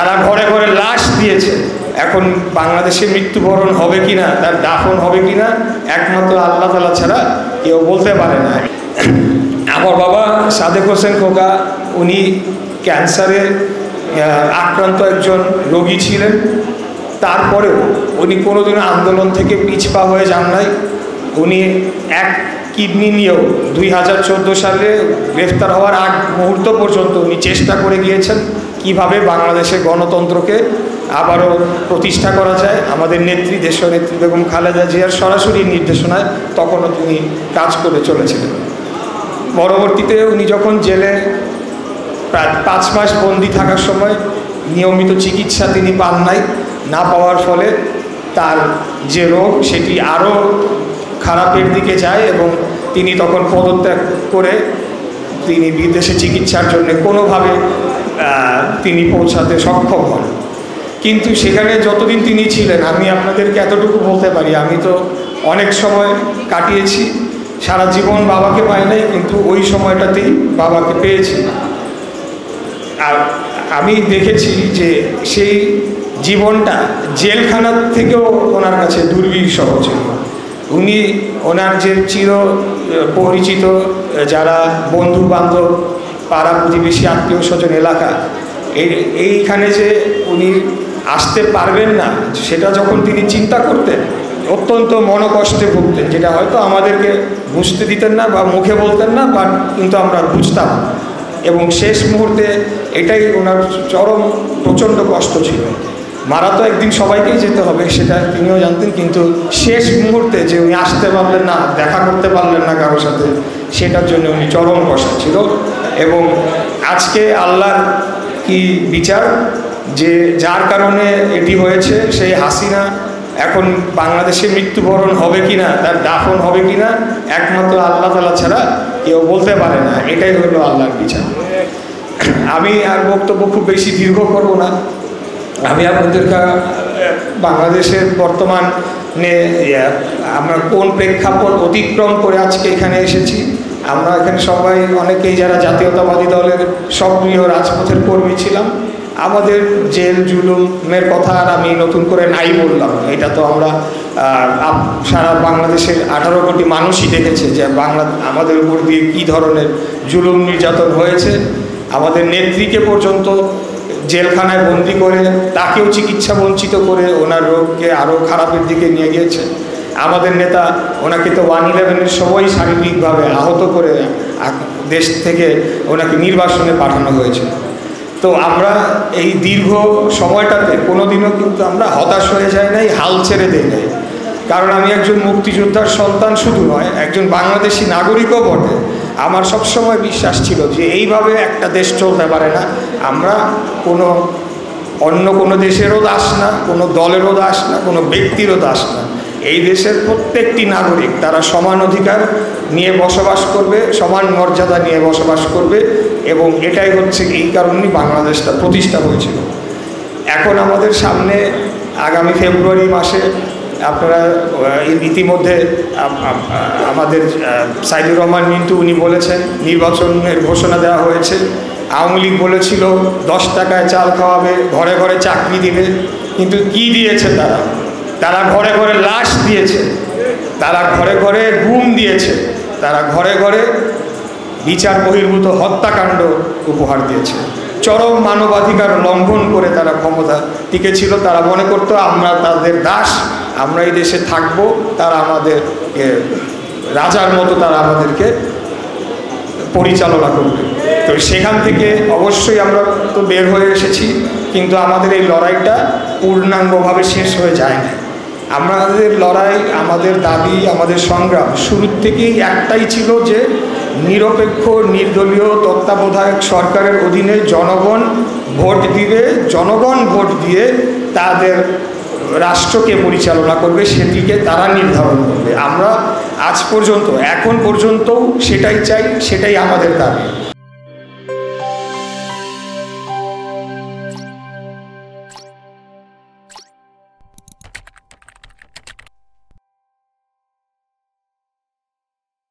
তারা ঘরে ঘরে লাশ দিয়েছে। এখন বাংলাদেশে মৃত্যুবরণ হবে কিনা, তার দাফন হবে কিনা, একমাত্র আল্লাহ তাআলা ছাড়া কেউ বলতে পারে না। আমার বাবা সাদেক হোসেন খোকা, উনি ক্যান্সারে আক্রান্ত একজন রোগী ছিলেন। তারপরেও উনি কোনোদিনও আন্দোলন থেকে পিছপা হয়ে যান নাই। উনি এক কিডনি নিয়েও 2014 সালে গ্রেফতার হওয়ার আগ মুহূর্ত পর্যন্ত উনি চেষ্টা করে গিয়েছেন কিভাবে বাংলাদেশের গণতন্ত্রকে আবারও প্রতিষ্ঠা করা যায়। আমাদের নেত্রী, দেশনেত্রী বেগম খালেদা জিয়ার সরাসরি নির্দেশনায় তখনও তিনি কাজ করে চলেছিলেন। পরবর্তীতে উনি যখন জেলে প্রায় 5 মাস বন্দি থাকার সময় নিয়মিত চিকিৎসা তিনি পান নাই, না পাওয়ার ফলে তার যে রোগ সেটি আরও খারাপের দিকে যায় এবং তিনি তখন পদত্যাগ করে তিনি বিদেশে চিকিৎসার জন্য কোনোভাবে তিনি পৌঁছাতে সক্ষম হন। কিন্তু সেখানে যতদিন তিনি ছিলেন, আমি আপনাদেরকে এতটুকু বলতে পারি, আমি তো অনেক সময় কাটিয়েছি, সারা জীবন বাবাকে পাই নাই, কিন্তু ওই সময়টাতেই বাবাকে পেয়েছি। আর আমি দেখেছি যে সেই জীবনটা জেলখানার থেকেও ওনার কাছে দুর্বিষহ ছিল। উনি ওনার যে চির পরিচিত যারা বন্ধু বান্ধব, পাড়া প্রতিবেশী, আত্মীয় স্বজন, এলাকা, এইখানে যে উনি আসতে পারবেন না, সেটা যখন তিনি চিন্তা করতেন অত্যন্ত মনোকষ্টে ভুগতেন, যেটা হয়তো আমাদেরকে বুঝতে দিতেন না বা মুখে বলতেন না, বাট কিন্তু আমরা বুঝতাম। এবং শেষ মুহূর্তে এটাই ওনার চরম প্রচণ্ড কষ্ট ছিল। মারা তো একদিন সবাইকেই যেতে হবে, সেটা তিনিও জানতেন, কিন্তু শেষ মুহূর্তে যে উনি আসতে পারলেন না, দেখা করতে পারলেন না কারোর সাথে, সেটার জন্য উনি চরম কষ্ট ছিল। এবং আজকে আল্লাহর কি বিচার যে যার কারণে এটি হয়েছে, সেই হাসিনা এখন বাংলাদেশে মৃত্যুবরণ হবে কিনা, তার দাফন হবে কিনা, একমাত্র আল্লাহ তাআলা ছাড়া কেউ বলতে পারে না। এটাই হলো আল্লাহর বিচার। আমি আর বক্তব্য খুব বেশি দীর্ঘ করব না। আমি আপনাদেরকে বাংলাদেশের বর্তমানে আমরা কোন প্রেক্ষাপট অতিক্রম করে আজকে এখানে এসেছি, আমরা এখানে সবাই অনেকেই যারা জাতীয়তাবাদী দলের সক্রিয় রাজপথের কর্মী ছিলাম, আমাদের জেল জুলুমের কথা আর আমি নতুন করে নাই বললাম। এটা তো আমরা সারা বাংলাদেশের 18 কোটি মানুষই দেখেছে যে আমাদের উপর দিয়ে কী ধরনের জুলুম নির্যাতন হয়েছে। আমাদের নেত্রীকে পর্যন্ত জেলখানায় বন্দি করে তাকেও চিকিৎসা বঞ্চিত করে ওনার রোগকে আরও খারাপের দিকে নিয়ে গিয়েছে। আমাদের নেতা, ওনাকে তো 1/11-এর সময় শারীরিকভাবে আহত করে দেশ থেকে ওনাকে নির্বাসনে পাঠানো হয়েছে। তো আমরা এই দীর্ঘ সময়টাতে কোনোদিনও কিন্তু আমরা হতাশ হয়ে যাই নাই, হাল ছেড়ে দেই নাই। কারণ আমি একজন মুক্তিযোদ্ধার সন্তান শুধু নয়, একজন বাংলাদেশি নাগরিকও বটে। আমার সবসময় বিশ্বাস ছিল যে এইভাবে একটা দেশ চলতে পারে না। আমরা অন্য কোনো দেশেরও দাস না, কোনো দলেরও দাস না, কোনো ব্যক্তিরও দাস না। এই দেশের প্রত্যেকটি নাগরিক তারা সমান অধিকার নিয়ে বসবাস করবে, সমান মর্যাদা নিয়ে বসবাস করবে, এবং এটাই হচ্ছে এই কারণেই বাংলাদেশটা প্রতিষ্ঠা হয়েছিল। এখন আমাদের সামনে আগামী ফেব্রুয়ারি মাসে আপনারা ইতিমধ্যে আমাদের সাইদুর রহমান মিন্টু উনি বলেছেন নির্বাচনের ঘোষণা দেওয়া হয়েছে। আওয়ামী লীগ বলেছিল 10 টাকায় চাল খাওয়াবে, ঘরে ঘরে চাকরি দিবে, কিন্তু কি দিয়েছে তারা ঘরে ঘরে লাশ দিয়েছে, তারা ঘরে ঘরে গুম দিয়েছে, তারা ঘরে ঘরে বিচার বহির্ভূত হত্যাকাণ্ড উপহার দিয়েছে। চরম মানবাধিকার লঙ্ঘন করে তারা ক্ষমতা টিকেছিল। তারা মনে করতো আমরা তাদের দাস, আমরা এই দেশে থাকবো, তারা আমাদেরকে রাজার মতো তারা আমাদেরকে পরিচালনা করবে। তো সেখান থেকে অবশ্যই আমরা তো বের হয়ে এসেছি, কিন্তু আমাদের এই লড়াইটা পূর্ণাঙ্গভাবে শেষ হয়ে যায় না। আমাদের লড়াই, আমাদের দাবি, আমাদের সংগ্রাম শুরুর থেকেই একটাই ছিল যে নিরপেক্ষ নির্দলীয় তত্ত্বাবধায়ক সরকারের অধীনে জনগণ ভোট দিবে, জনগণ ভোট দিয়ে তাদের রাষ্ট্রকে পরিচালনা করবে, সেটিকে তারা নির্ধারণ করবে। আমরা আজ পর্যন্ত, এখন পর্যন্তও সেটাই চাই, সেটাই আমাদের দাবি।